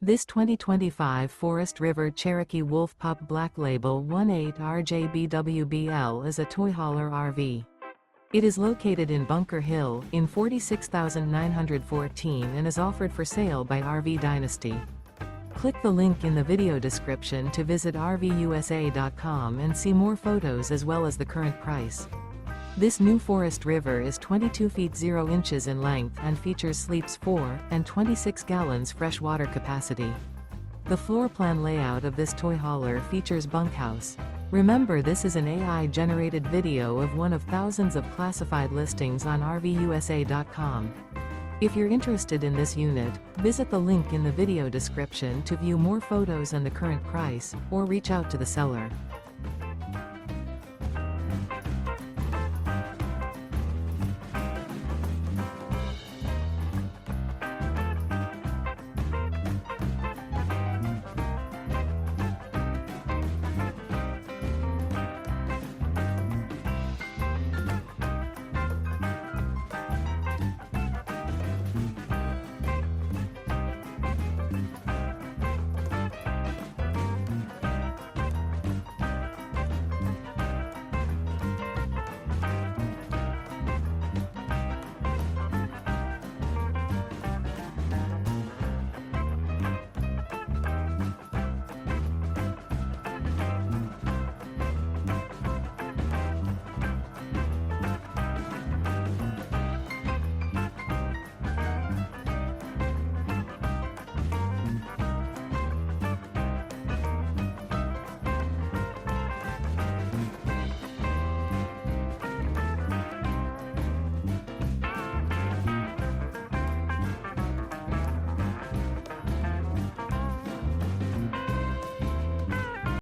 This 2025 Forest River Cherokee Wolf Pup Black Label 18RJBWBL is a toy hauler RV. It is located in Bunker Hill, in 46,914 and is offered for sale by RV Dynasty. Click the link in the video description to visit RVUSA.com and see more photos as well as the current price. This new Forest River is 22 feet 0 inches in length and features sleeps 4 and 26 gallons fresh water capacity. The floor plan layout of this toy hauler features bunkhouse. Remember, this is an AI-generated video of one of thousands of classified listings on RVUSA.com. If you're interested in this unit, visit the link in the video description to view more photos and the current price, or reach out to the seller.